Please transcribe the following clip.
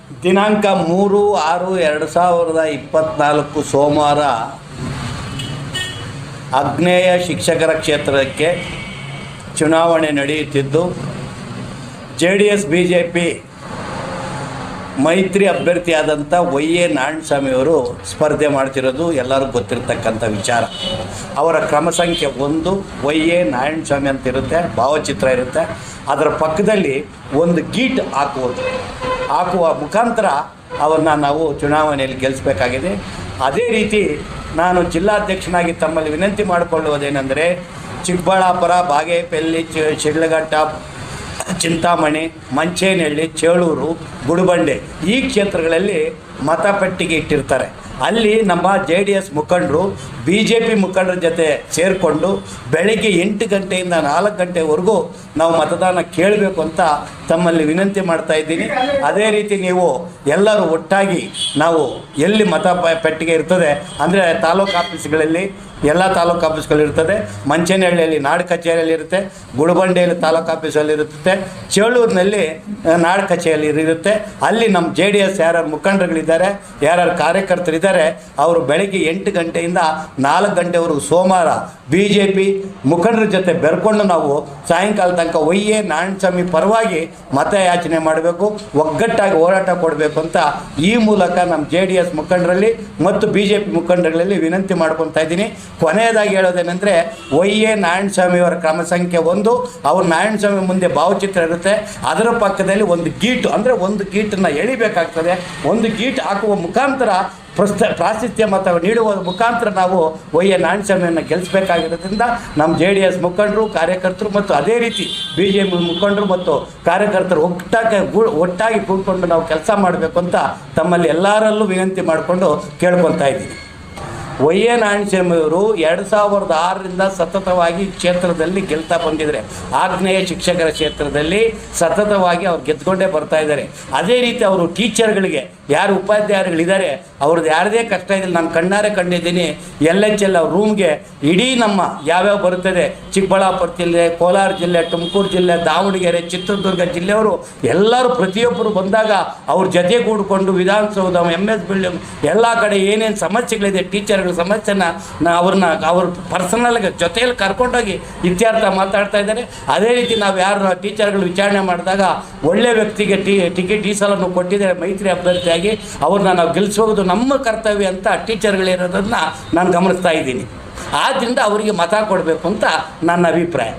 ದಿನಾಂಕ 3/6/2024 ಸೋಮವಾರ ಆಗ್ನೇಯ ಶಿಕ್ಷಕರ ಕ್ಷೇತ್ರಕ್ಕೆ ಚುನಾವಣೆ ನಡೆಯುತ್ತಿದ್ದು JDS BJP ಮೈತ್ರಿ ಅಭ್ಯರ್ಥಿಯಾದಂಥ YA ನಾರಾಯಣಸ್ವಾಮಿಯವರು ಸ್ಪರ್ಧೆ ಮಾಡ್ತಿರೋದು ಎಲ್ಲರಿಗೂ ಗೊತ್ತಿರತಕ್ಕಂಥ ವಿಚಾರ. ಅವರ ಕ್ರಮ ಸಂಖ್ಯೆ 1 YA ನಾರಾಯಣಸ್ವಾಮಿ ಅಂತ ಇರುತ್ತೆ, ಭಾವಚಿತ್ರ ಇರುತ್ತೆ. ಅದರ ಪಕ್ಕದಲ್ಲಿ ಒಂದು ಗೀಟ್ ಹಾಕುವ ಮುಖಾಂತರ ಅವರನ್ನು ನಾವು ಚುನಾವಣೆಯಲ್ಲಿ ಗೆಲ್ಲಿಸಬೇಕಾಗಿದೆ. ಅದೇ ರೀತಿ ನಾನು ಜಿಲ್ಲಾಧ್ಯಕ್ಷನಾಗಿ ತಮ್ಮಲ್ಲಿ ವಿನಂತಿ ಮಾಡಿಕೊಳ್ಳುವುದೇನೆಂದರೆ, ಚಿಕ್ಕಬಳ್ಳಾಪುರ, ಬಾಗೇಪಲ್ಲಿ, ಶಿಡ್ಲಘಟ್ಟ, ಚಿಂತಾಮಣಿ, ಮಂಚೇನಹಳ್ಳಿ, ಚೇಳೂರು, ಗುಡಿಬಂಡೆ ಈ ಕ್ಷೇತ್ರಗಳಲ್ಲಿ ಮತಪೆಟ್ಟಿಗೆ ಇಟ್ಟಿರ್ತಾರೆ. ಅಲ್ಲಿ ನಮ್ಮ JDS ಮುಖಂಡರು BJP ಮುಖಂಡರ ಜೊತೆ ಸೇರಿಕೊಂಡು ಬೆಳಗ್ಗೆ 8 ಗಂಟೆಯಿಂದ 4 ಗಂಟೆವರೆಗೂ ನಾವು ಮತದಾನ ಕೇಳಬೇಕು ಅಂತ ತಮ್ಮಲ್ಲಿ ವಿನಂತಿ ಮಾಡ್ತಾ ಇದ್ದೀನಿ. ಅದೇ ರೀತಿ ನೀವು ಎಲ್ಲರೂ ಒಟ್ಟಾಗಿ ನಾವು ಎಲ್ಲಿ ಪೆಟ್ಟಿಗೆ ಇರ್ತದೆ ಅಂದರೆ ತಾಲೂಕು ಆಫೀಸ್ಗಳಲ್ಲಿ ಎಲ್ಲ ತಾಲೂಕು ಆಫೀಸ್ಗಳಿರ್ತದೆ, ಮಂಚೇನಹಳ್ಳಿಯಲ್ಲಿ ನಾಡು ಕಚೇರಿಯಲ್ಲಿ ಇರುತ್ತೆ, ಗುಡಿಬಂಡೆಯಲ್ಲಿ ತಾಲೂಕು ಆಫೀಸಲ್ಲಿ ಇರುತ್ತೆ, ಚೇಳೂರಿನಲ್ಲಿ ನಾಡು ಕಚೇರಿಯಲ್ಲಿ ಇರುತ್ತೆ. ಅಲ್ಲಿ ನಮ್ಮ JDS ಯಾರ್ಯಾರು ಮುಖಂಡರುಗಳಿದ್ದಾರೆ, ಯಾರ್ಯಾರು ಕಾರ್ಯಕರ್ತರಿದ್ದಾರೆ, ಅವರು ಬೆಳಗ್ಗೆ 8 ಗಂಟೆಯಿಂದ 4 ಗಂಟೆವರೆಗೂ ಸೋಮವಾರ BJP ಮುಖಂಡರ ಜೊತೆ ಬೆರ್ಕೊಂಡು ನಾವು ಸಾಯಂಕಾಲ ತನಕ YA ನಾರಾಯಣಸ್ವಾಮಿ ಪರವಾಗಿ ಮತಯಾಚನೆ ಮಾಡಬೇಕು, ಒಗ್ಗಟ್ಟಾಗಿ ಹೋರಾಟ ಕೊಡಬೇಕು ಅಂತ ಈ ಮೂಲಕ ನಮ್ಮ JDS ಮುಖಂಡರಲ್ಲಿ ಮತ್ತು BJP ಮುಖಂಡರಲ್ಲಿ ವಿನಂತಿ ಮಾಡ್ಕೊತಾ ಇದ್ದೀನಿ. ಕೊನೆಯದಾಗಿ ಹೇಳೋದೇನೆಂದರೆ, YA ನಾರಾಯಣಸ್ವಾಮಿಯವರ ಕ್ರಮ ಸಂಖ್ಯೆ 1, ಅವ್ರ ನಾರಾಯಣಸ್ವಾಮಿ ಮುಂದೆ ಭಾವಚಿತ್ರ ಇರುತ್ತೆ, ಅದರ ಪಕ್ಕದಲ್ಲಿ ಒಂದು ಗೀಟು ಅಂದರೆ ಒಂದು ಗೀಟನ್ನು ಎಳಿಬೇಕಾಗ್ತದೆ. ಒಂದು ಗೀಟ್ ಹಾಕುವ ಮುಖಾಂತರ ಪ್ರಾಶಸ್ತ್ಯ ಮತ ನೀಡುವ ಮುಖಾಂತರ ನಾವು YA ನಾರಾಯಣಸ್ವಾಮಿಯನ್ನು ಗೆಲ್ಲಿಸಬೇಕಾಗಿರೋದ್ರಿಂದ ನಮ್ಮ JDS ಮುಖಂಡರು, ಕಾರ್ಯಕರ್ತರು ಮತ್ತು ಅದೇ ರೀತಿ BJP ಮುಖಂಡರು ಮತ್ತು ಕಾರ್ಯಕರ್ತರು ಒಟ್ಟಾಗಿ ಕೂತ್ಕೊಂಡು ನಾವು ಕೆಲಸ ಮಾಡಬೇಕು ಅಂತ ತಮ್ಮಲ್ಲಿ ಎಲ್ಲರಲ್ಲೂ ವಿನಂತಿ ಮಾಡಿಕೊಂಡು ಕೇಳ್ಕೊತಾ ಇದ್ದೀನಿ. YA ನಾರಾಯಣಸ್ವಾಮಿಯವರು 2006ರಿಂದ ಸತತವಾಗಿ ಕ್ಷೇತ್ರದಲ್ಲಿ ಗೆಲ್ತಾ ಬಂದಿದ್ದಾರೆ. ಆಗ್ನೇಯ ಶಿಕ್ಷಕರ ಕ್ಷೇತ್ರದಲ್ಲಿ ಸತತವಾಗಿ ಅವ್ರು ಗೆದ್ದುಕೊಂಡೇ ಬರ್ತಾ ಇದ್ದಾರೆ. ಅದೇ ರೀತಿ ಅವರು ಟೀಚರ್ಗಳಿಗೆ ಯಾರು ಉಪಾಧ್ಯಾಯರುಗಳಿದ್ದಾರೆ ಅವ್ರದ್ದು ಯಾರದೇ ಕಷ್ಟ ಇದ್ದಿಲ್ಲ, ನಾನು ಕಣ್ಣಾರೆ ಕಂಡಿದ್ದೀನಿ. LHL ಅವ್ರ ರೂಮ್ಗೆ ಇಡೀ ನಮ್ಮ ಯಾವ್ಯಾವ ಬರುತ್ತದೆ, ಚಿಕ್ಕಬಳ್ಳಾಪುರ ಜಿಲ್ಲೆ, ಕೋಲಾರ ಜಿಲ್ಲೆ, ತುಮಕೂರು ಜಿಲ್ಲೆ, ದಾವಣಗೆರೆ, ಚಿತ್ರದುರ್ಗ ಜಿಲ್ಲೆಯವರು ಎಲ್ಲರೂ ಪ್ರತಿಯೊಬ್ಬರು ಬಂದಾಗ ಅವ್ರ ಜೊತೆಗೂಡಿಕೊಂಡು ವಿಧಾನಸೌಧ, MS ಬಿಲ್ಡಿಂಗ್ ಎಲ್ಲ ಕಡೆ ಏನೇನು ಸಮಸ್ಯೆಗಳಿದೆ ಟೀಚರ್ಗಳ ಸಮಸ್ಯೆನ ಅವ್ರ ಪರ್ಸನಲ್ಗೆ ಜೊತೆಯಲ್ಲಿ ಕರ್ಕೊಂಡೋಗಿ ಇತ್ಯರ್ಥ ಮಾತಾಡ್ತಾ ಇದ್ದಾರೆ. ಅದೇ ರೀತಿ ನಾವು ಯಾರು ಟೀಚರ್ಗಳು ವಿಚಾರಣೆ ಮಾಡಿದಾಗ ಒಳ್ಳೆ ವ್ಯಕ್ತಿಗೆ ಟಿಕೆಟ್ ಈ ಸಲನೂ ಕೊಟ್ಟಿದ್ದಾರೆ ಮೈತ್ರಿ ಅಭ್ಯರ್ಥಿಯಾಗಿ, ಅವ್ರನ್ನ ನಾವು ಗೆಲ್ಲಿಸೋದು ನಮ್ಮ ಕರ್ತವ್ಯ ಅಂತ ಟೀಚರ್ಗಳಿರೋದನ್ನು ನಾನು ಗಮನಿಸ್ತಾ ಇದ್ದೀನಿ. ಆದ್ದರಿಂದ ಅವರಿಗೆ ಮತ ಕೊಡಬೇಕು ಅಂತ ನನ್ನ ಅಭಿಪ್ರಾಯ.